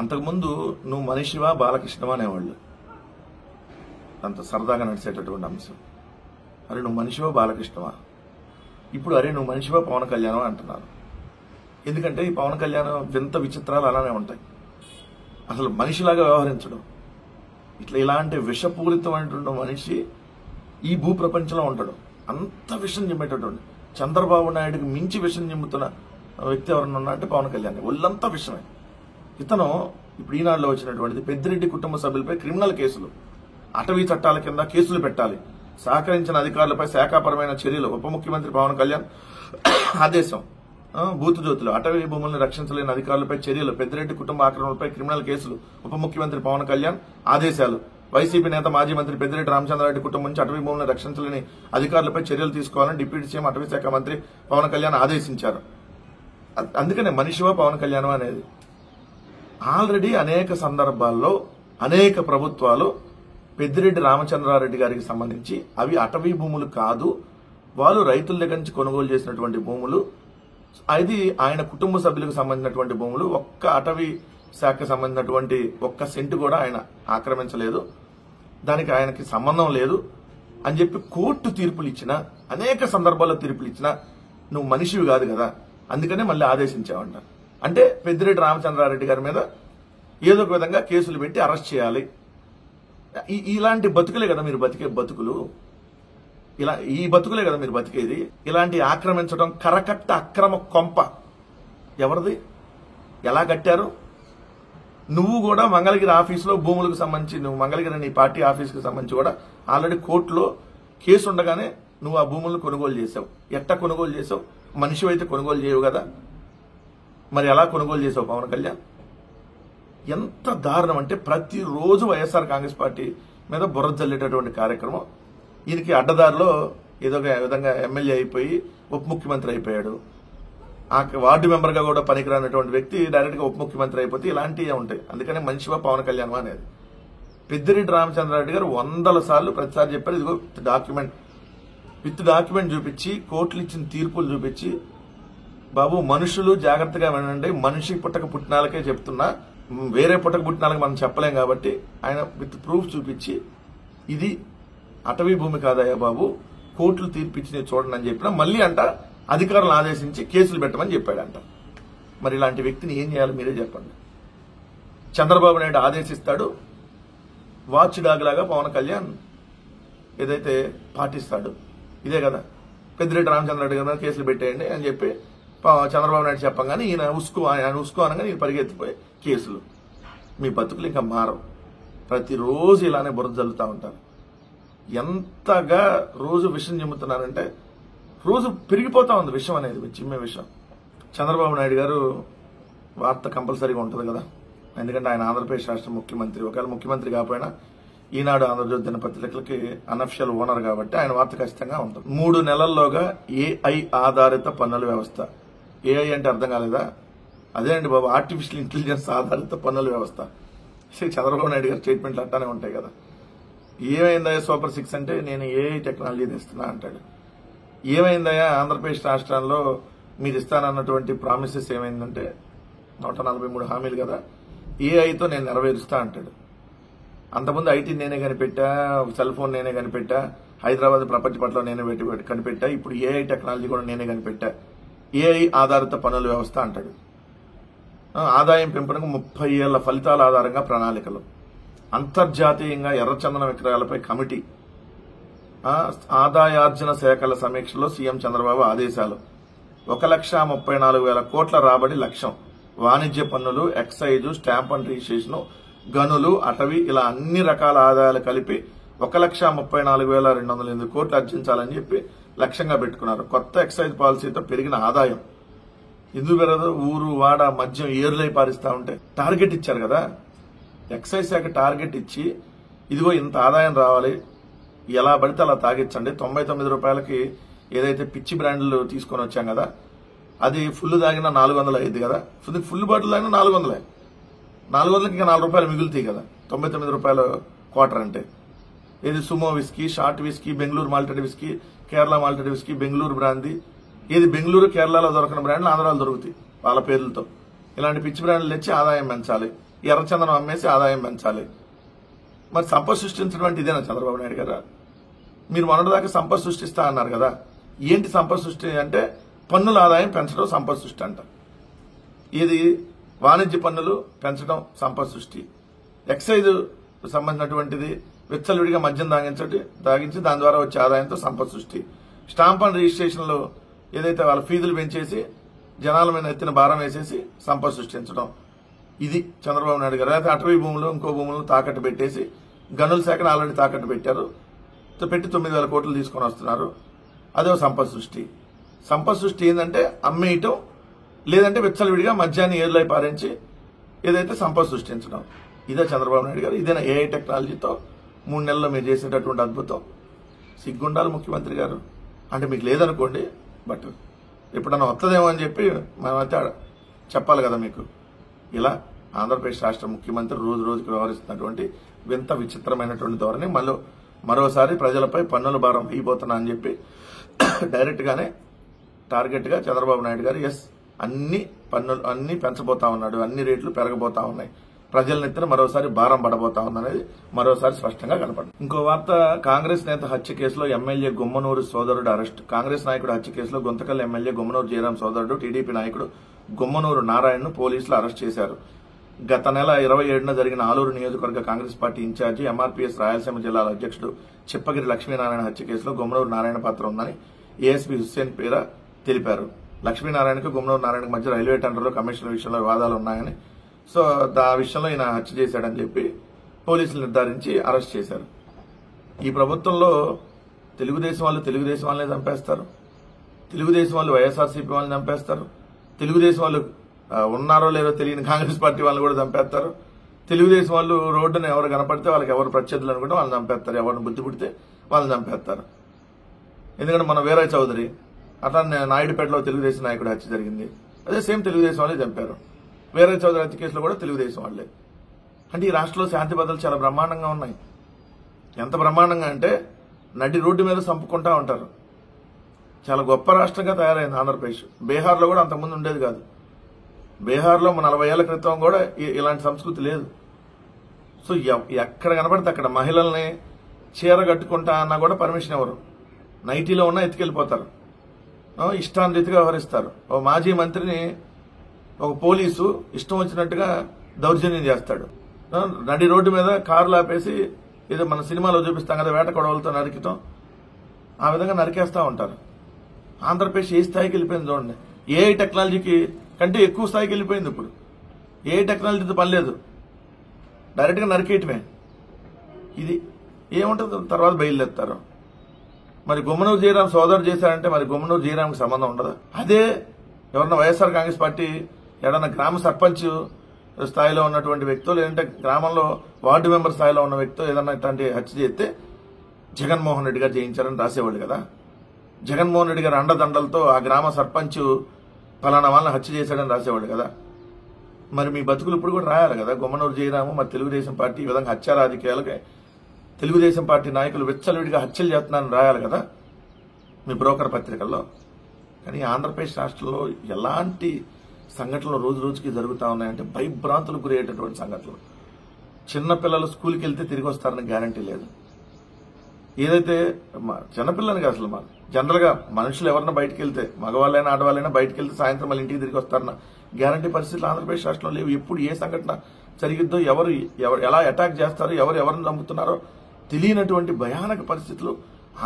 అంతకుముందు నువ్వు మనిషివా బాలకృష్ణవా అనేవాళ్ళు. అంత సరదాగా నడిచేటటువంటి అంశం. అరే నువ్వు మనిషివా బాలకృష్ణవా, ఇప్పుడు అరే నువ్వు మనిషివా పవన్ కళ్యాణ్ అంటున్నారు. ఎందుకంటే ఈ పవన్ కళ్యాణ్ వింత విచిత్రాలు అలానే ఉంటాయి. అసలు మనిషిలాగా వ్యవహరించడం, ఇలాంటి విషపూరితమైనటువంటి మనిషి ఈ భూ ప్రపంచంలో ఉంటాడు. అంత విషం చిమ్మేటటువంటి చంద్రబాబు నాయుడుకి మించి విషం చిమ్ముతున్న వ్యక్తి ఎవరన్నా ఉన్నా అంటే పవన్ కళ్యాణ్. ఒళ్ళంతా విషమే. ఇతను ఇప్పుడు ఈనాడులో వచ్చినటువంటిది పెద్దిరెడ్డి కుటుంబ సభ్యులపై క్రిమినల్ కేసులు, అటవీ చట్టాల కింద కేసులు పెట్టాలి, సహకరించిన అధికారులపై శాఖాపరమైన చర్యలు ఉప ముఖ్యమంత్రి పవన్ కళ్యాణ్ ఆదేశం. బూతు జ్యోతులు అటవీ భూములను రక్షించలేని అధికారులపై చర్యలు, పెద్దిరెడ్డి కుటుంబ ఆక్రమణలపై క్రిమినల్ కేసులు ఉప ముఖ్యమంత్రి పవన్ కళ్యాణ్ ఆదేశాలు. వైసీపీ నేత మాజీ మంత్రి పెద్దిరెడ్డి రామచంద్రారెడ్డి కుటుంబం నుంచి అటవీ భూములను రక్షించలేని అధికారులపై చర్యలు తీసుకోవాలని డిప్యూటీ సీఎం అటవీ శాఖ మంత్రి పవన్ కళ్యాణ్ ఆదేశించారు. అందుకనే మనిషివా పవన్ కళ్యాణ్ అనేది. ఆల్రెడీ అనేక సందర్భాల్లో అనేక ప్రభుత్వాలు పెద్దిరెడ్డి రామచంద్రారెడ్డి గారికి సంబంధించి అవి అటవీ భూములు కాదు, వాళ్ళు రైతుల దగ్గర నుంచి కొనుగోలు చేసినటువంటి భూములు, అది ఆయన కుటుంబ సభ్యులకు సంబంధించినటువంటి భూములు, ఒక్క అటవీ శాఖకు సంబంధించినటువంటి ఒక్క సెంటు కూడా ఆయన ఆక్రమించలేదు, దానికి ఆయనకి సంబంధం లేదు అని చెప్పి కోర్టు తీర్పులు ఇచ్చిన, అనేక సందర్భాల్లో తీర్పులు ఇచ్చినా నువ్వు మనిషివి కాదు కదా, అందుకనే మళ్ళీ ఆదేశించావంట. అంటే పెద్దిరెడ్డి రామచంద్రారెడ్డి గారి మీద ఏదో ఒక విధంగా కేసులు పెట్టి అరెస్ట్ చేయాలి. ఇలాంటి బతుకులే కదా మీరు బతికే బతుకులు, ఈ బతుకులే కదా మీరు బతికేది. ఇలాంటి ఆక్రమించడం కరకట్ట అక్రమ కొంప ఎవరిది, ఎలా కట్టారు? నువ్వు కూడా మంగళగిరి ఆఫీసులో భూములకు సంబంధించి, నువ్వు మంగళగిరి నీ పార్టీ ఆఫీసుకు సంబంధించి కూడా ఆల్రెడీ కోర్టులో కేసు ఉండగానే నువ్వు ఆ భూములను కొనుగోలు చేసావు. ఎట్టా కొనుగోలు చేసావు? మనిషి అయితే కొనుగోలు చేయవు కదా, మరి ఎలా కొనుగోలు చేసావు పవన్ కళ్యాణ్? ఎంత దారుణం అంటే ప్రతిరోజు వైఎస్ఆర్ కాంగ్రెస్ పార్టీ మీద బుర్ర జల్లేటటువంటి కార్యక్రమం. ఈయనకి అడ్డదారిలో ఏదో ఒక విధంగా ఎమ్మెల్యే అయిపోయి ఉప ముఖ్యమంత్రి అయిపోయాడు. ఆ వార్డు మెంబర్గా కూడా పనికిరానటువంటి వ్యక్తి డైరెక్ట్ గా ఉప ముఖ్యమంత్రి అయిపోతే ఇలాంటివి ఉంటాయి. అందుకనే మనిషివా పవన్ కళ్యాణ్ అనేది. పెద్దిరెడ్డి రామచంద్రారెడ్డి గారు 100 సార్లు ప్రతిసారి చెప్పారు, ఇదిగో విత్ డాక్యుమెంట్ చూపించి, కోర్టులు ఇచ్చిన తీర్పులు చూపించి, బాబు మనుషులు జాగ్రత్తగా వినండి, మనిషి పుట్టినాలకే చెప్తున్నా, వేరే పుట్టినాలకు మనం చెప్పలేం కాబట్టి ఆయన విత్ ప్రూఫ్ చూపించి ఇది అటవీ భూమి కాదయ్యా బాబు, కోర్టులు తీర్పిచ్చి చూడండి అని చెప్పినా మళ్ళీ అంట అధికారులను ఆదేశించి కేసులు పెట్టమని చెప్పాడంట. మరి ఇలాంటి వ్యక్తిని ఏం చేయాలి మీరే చెప్పండి. చంద్రబాబు నాయుడు ఆదేశిస్తాడు, వాచ్ డాగ్ లాగా పవన్ కళ్యాణ్ ఏదైతే పాటిస్తాడు ఇదే కదా. పెద్దిరెడ్డి రామచంద్రారెడ్డి గారు కేసులు పెట్టేయండి అని చెప్పి చంద్రబాబు నాయుడు చెప్పగానే ఈయన ఉస్కో అనగా నేను పరిగెత్తిపోయి కేసులు. మీ బతుకులు ఇంకా మారవు. ప్రతిరోజు ఇలానే బురద జల్లుతూ ఉంటారు. ఎంతగా రోజు విషం చిమ్ముతున్నారంటే రోజు పెరిగిపోతా ఉంది విషం అనేది, చిమ్మే విషం. చంద్రబాబు నాయుడు గారు వార్త కంపల్సరీగా ఉంటుంది కదా, ఎందుకంటే ఆయన ఆంధ్రప్రదేశ్ రాష్ట్ర ముఖ్యమంత్రి. ఒకవేళ ముఖ్యమంత్రి కాకపోయినా ఈనాడు ఆంధ్రజ్యోతి దినపత్రికలకి అనఫిషియల్ ఓనర్ కాబట్టి ఆయన వార్త ఖచ్చితంగా ఉంటుంది. 3 నెలల్లోగా ఏఐ ఆధారిత పన్నుల వ్యవస్థ. ఏఐ అంటే అర్థం కాలేదా? అదే అండి బాబు, ఆర్టిఫిషియల్ ఇంటెలిజెన్స్ ఆధారిత పన్నుల వ్యవస్థ. చంద్రబాబు నాయుడు గారి స్టేట్మెంట్లు అట్టానే ఉంటాయి కదా. ఏమైందయ్యా సూపర్ 6 అంటే నేను ఏఐ టెక్నాలజీ తెస్తున్నా అంటాడు. ఏమైందయ్యా ఆంధ్రప్రదేశ్ రాష్ట్రంలో మీరు ఇస్తానన్నటువంటి ప్రామిసెస్ ఏమైందంటే 143 హామీలు కదా, ఏఐతో నేను నెరవేరుస్తా అంటాడు. అంతకుముందు ఐటీ నేనే కనిపెట్టా, సెల్ ఫోన్ నేనే కనిపెట్టా, హైదరాబాద్ ప్రపంచ పట్ల నేనే కనిపెట్టా, ఇప్పుడు ఏఐ టెక్నాలజీ కూడా నేనే కనిపెట్టా, ఏఐ ఆధారిత పన్నుల వ్యవస్థ అంటాడు. ఆదాయం పెంపునకు 30 ఏళ్ల ఫలితాల ఆధారంగా ప్రణాళికలు. అంతర్జాతీయంగా ఎర్రచందన విక్రయాలపై కమిటీ. ఆదాయార్జన శాఖల సమీక్షలో సీఎం చంద్రబాబు ఆదేశాలు. 1,34,000 కోట్ల రాబడి లక్ష్యం. వాణిజ్య పన్నులు, ఎక్సైజు, స్టాంప్ అండ్ రిజిస్ట్రేషన్, గనులు, అటవీ ఇలా అన్ని రకాల ఆదాయాలు కలిపి 1,34,208 కోట్లు ఆర్జించాలని చెప్పి లక్ష్యంగా పెట్టుకున్నారు. కొత్త ఎక్సైజ్ పాలసీతో పెరిగిన ఆదాయం ఎందుకు పెరగదు? ఊరు వాడ మద్యం ఏరులై పారిస్తా ఉంటే టార్గెట్ ఇచ్చారు కదా. ఎక్సైజ్ శాఖ టార్గెట్ ఇచ్చి ఇదిగో ఇంత ఆదాయం రావాలి, ఎలా పడితే అలా తాగించండి. 99 రూపాయలకి ఏదైతే పిచ్చి బ్రాండ్లు తీసుకొని వచ్చాం కదా, అది ఫుల్ తాగినా 400 అయింది కదా, ఫుల్ బాటిల్ తాగినా 400. 400కి ఇంకా 4 రూపాయలు మిగులుతాయి కదా 99 రూపాయల క్వార్టర్ అంటే. ఏది Sumo whisky, short whisky, Bengaluru malted whisky, Kerala malted whisky, Bengaluru brandy, ఏది బెంగళూరు కేరళలో దొరకని బ్రాండ్లు ఆంధ్రాలో దొరుకుతాయి వాళ్ళ పేర్లతో. ఇలాంటి పిచ్చి బ్రాండ్లు తెచ్చి ఆదాయం పెంచాలి. ఎర్రచందనం అమ్మేసి ఆదాయం పెంచాలి. మరి సంపద సృష్టించడం అంటే ఇదేనా చంద్రబాబు నాయుడు గారు? మీరు మొన్నటిదాకా సంపద సృష్టిస్తా అన్నారు కదా, ఏంటి సంపద సృష్టి అంటే పన్నుల ఆదాయం పెంచడం సంపద సృష్టి అంట. ఇది వాణిజ్య పన్నులు పెంచడం సంపద సృష్టి, ఎక్సైజ్ సంబంధించినటువంటిది విచ్చలవిడిగా మద్యం తాగించి దాని ద్వారా వచ్చే ఆదాయంతో సంపద సృష్టి, స్టాంప్ అండ్ రిజిస్ట్రేషన్లు ఏదైతే వాళ్ళ ఫీజులు పెంచేసి జనాల మీద ఎత్తిన భారం వేసేసి సంపద సృష్టించడం, ఇది చంద్రబాబు నాయుడు గారు. అయితే అటవీ భూములు ఇంకో భూములను తాకట్టు పెట్టేసి గనుల శాఖను ఆల్రెడీ తాకట్టు పెట్టారు, పెట్టి 9,000 కోట్లు తీసుకొని వస్తున్నారు. అదే సంపద సృష్టి. సంపద సృష్టి ఏంటంటే అమ్మేయటం, లేదంటే విచ్చలవిడిగా మద్యాన్ని ఏర్లై పారించి ఏదైతే సంపద సృష్టించడం. ఇదే చంద్రబాబు నాయుడు గారు. ఇదేనా ఏఐ టెక్నాలజీతో 3 నెలల్లో మీరు చేసేటటువంటి అద్భుతం? సిగ్గుండాలి ముఖ్యమంత్రి గారు. అంటే మీకు లేదనుకోండి, బట్ ఎప్పుడన్నా వస్తుందేమో అని చెప్పి మేమైతే చెప్పాలి కదా మీకు. ఇలా ఆంధ్రప్రదేశ్ రాష్ట్ర ముఖ్యమంత్రి రోజు రోజుకి వ్యవహరిస్తున్నటువంటి వింత విచిత్రమైనటువంటి ధోరణి, మరోసారి ప్రజలపై పన్నుల భారం వేయబోతున్నా అని చెప్పి డైరెక్ట్ గానే టార్గెట్ గా చంద్రబాబు నాయుడు గారు అన్ని పెంచబోతా ఉన్నాడు, అన్ని రేట్లు పెరగబోతా ఉన్నాయి, ప్రజల నెత్తిన మరోసారి భారం పడబోతా ఉందనేది మరోసారి స్పష్టంగా కనపడింది. ఇంకో వార్త, కాంగ్రెస్ నేత హత్య కేసులో ఎమ్మెల్యే గుమ్మనూరు సోదరుడు అరెస్ట్. కాంగ్రెస్ నాయకుడు హత్య కేసులో గుంతకల్ ఎమ్మెల్యే గుమ్మనూరు జయరాం సోదరుడు టీడీపీ నాయకుడు గుమ్మనూరు నారాయణను పోలీసులు అరెస్ట్ చేశారు. గత నెల 27న జరిగిన ఆలూరు నియోజకవర్గ కాంగ్రెస్ పార్టీ ఇన్ఛార్జి ఎంఆర్పీఎస్ రాయలసీమ జిల్లాల అధ్యక్షుడు చిప్పగిరి లక్ష్మీనారాయణ హత్య కేసులో గుమ్మనూరు నారాయణ పాత్ర ఉందని ఏఎస్పీ హుస్సేన్ పీరా తెలిపారు. లక్ష్మీనారాయణకు గుమ్మనూరు నారాయణకు మధ్య రైల్వే టెండర్లో కమిషన్ల విషయంలో వివాదాలు ఉన్నాయని, సో ఆ విషయంలో ఈయన హత్య చేశాడని చెప్పి పోలీసులు నిర్ధారించి అరెస్ట్ చేశారు. ఈ ప్రభుత్వంలో తెలుగుదేశం వాళ్ళనే చంపేస్తారు, తెలుగుదేశం వాళ్ళు వైఎస్ఆర్సీపీ వాళ్ళని చంపేస్తారు, తెలుగుదేశం వాళ్ళు ఉన్నారో లేదో తెలియని కాంగ్రెస్ పార్టీ వాళ్ళని కూడా చంపేస్తారు, తెలుగుదేశం వాళ్ళు రోడ్డును ఎవరు కనపడితే వాళ్ళకి ఎవరు ప్రత్యర్థులు అనుకుంటే వాళ్ళని చంపేస్తారు, ఎవరిని బుద్ధి పుడితే వాళ్ళని చంపేస్తారు. ఎందుకంటే మన వీరయ్య చౌదరి అట్లా నాయుడుపేటలో తెలుగుదేశం నాయకుడు హత్య జరిగింది, అదే సేమ్ తెలుగుదేశం వాళ్ళే చంపారు. వీరయ్య చౌదరి హత్య కేసులో కూడా తెలుగుదేశం వాళ్ళే. అంటే ఈ రాష్ట్రంలో శాంతి భద్రతలు చాలా బ్రహ్మాండంగా ఉన్నాయి. ఎంత బ్రహ్మాండంగా అంటే నడి రోడ్డు మీద చంపుకుంటా ఉంటారు. చాలా గొప్ప రాష్ట్రంగా తయారైంది ఆంధ్రప్రదేశ్. బీహార్లో కూడా అంతకుముందు ఉండేది కాదు. బీహార్లో 40 ఏళ్ల క్రితం కూడా ఇలాంటి సంస్కృతి లేదు. సో ఎక్కడ కనబడితే అక్కడ మహిళల్ని చీర కట్టుకుంటా అన్నా కూడా పర్మిషన్ ఇవ్వరు, నైటీలో ఉన్నా ఎత్తుకెళ్లిపోతారు, ఇష్టానురీతిగా వ్యవహరిస్తారు. ఓ మాజీ మంత్రిని ఒక పోలీసు ఇష్టం వచ్చినట్టుగా దౌర్జన్యం చేస్తాడు. నడి రోడ్డు మీద కార్లు ఆపేసి ఏదో మన సినిమాలో చూపిస్తాం కదా వేట కొడవలతో నరికటం, ఆ విధంగా నరికేస్తా ఉంటారు. ఆంధ్రప్రదేశ్ ఏ స్థాయికి వెళ్ళిపోయింది చూడండి. ఏఐ టెక్నాలజీకి కంటే ఎక్కువ స్థాయికి వెళ్ళిపోయింది. ఇప్పుడు ఏ టెక్నాలజీతో పని లేదు, డైరెక్ట్ గా నరికేయటమే. ఇది ఏముంటుంది, తర్వాత బయలుదేరుతారు. మరి గుమ్మనూరు జయరాం సోదరుడు చేశారంటే మరి గుమ్మనూరు జయరాంకి సంబంధం ఉండదు. అదే ఎవరన్నా వైఎస్ఆర్ కాంగ్రెస్ పార్టీ ఏదన్నా గ్రామ సర్పంచ్ స్థాయిలో ఉన్నటువంటి వ్యక్తో, లేదంటే గ్రామంలో వార్డు మెంబర్ స్థాయిలో ఉన్న వ్యక్తో ఏదన్నా ఇట్లాంటి హత్య చేస్తే జగన్మోహన్ రెడ్డి గారు చేయించారని రాసేవాళ్ళు కదా. జగన్మోహన్ రెడ్డి గారు అండదండలతో ఆ గ్రామ సర్పంచ్ ఫలానా వాళ్ళని హత్య చేశాడని రాసేవాడు కదా. మరి మీ బతుకులు ఇప్పుడు కూడా రాయాలి కదా. గుమ్మనూరు జయరాము మరి తెలుగుదేశం పార్టీ ఈ విధంగా హత్య రాజకీయాలకి తెలుగుదేశం పార్టీ నాయకులు విచ్చలవిడిగా హత్యలు చేస్తున్నారని రాయాలి కదా మీ బ్రోకర్ పత్రికల్లో. కానీ ఆంధ్రప్రదేశ్ రాష్ట్రంలో ఎలాంటి సంఘటనలు రోజు రోజుకి జరుగుతూ ఉన్నాయంటే భయభ్రాంతులకు గురయ్యేటటువంటి సంఘటనలు. చిన్నపిల్లలు స్కూల్కి వెళ్తే తిరిగి వస్తారని గ్యారంటీ లేదు. ఏదైతే చిన్నపిల్లని కాదు, అసలు జనరల్ గా మనుషులు ఎవరైనా బయటకు వెళ్తే, మగవాళ్ళైనా ఆడవాళ్ళైనా బయటకు వెళ్తే సాయంత్రం మళ్ళీ ఇంటికి తిరిగి వస్తారన్న గ్యారంటీ పరిస్థితులు ఆంధ్రప్రదేశ్ రాష్ట్రంలో లేవు. ఎప్పుడు ఏ సంఘటన జరిగిద్దో, ఎవరు ఎలా అటాక్ చేస్తారో, ఎవరిని నమ్ముతున్నారో తెలియనటువంటి భయానక పరిస్థితులు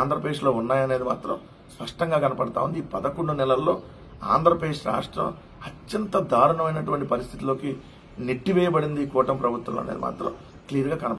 ఆంధ్రప్రదేశ్ లో ఉన్నాయనేది మాత్రం స్పష్టంగా కనపడతా ఉంది. ఈ 11 నెలల్లో ఆంధ్రప్రదేశ్ రాష్ట్రం అత్యంత దారుణమైనటువంటి పరిస్థితిలోకి నెట్టివేయబడింది ఈ కూటమి ప్రభుత్వంలో అనేది మాత్రం క్లియర్ గా కనపడుతుంది.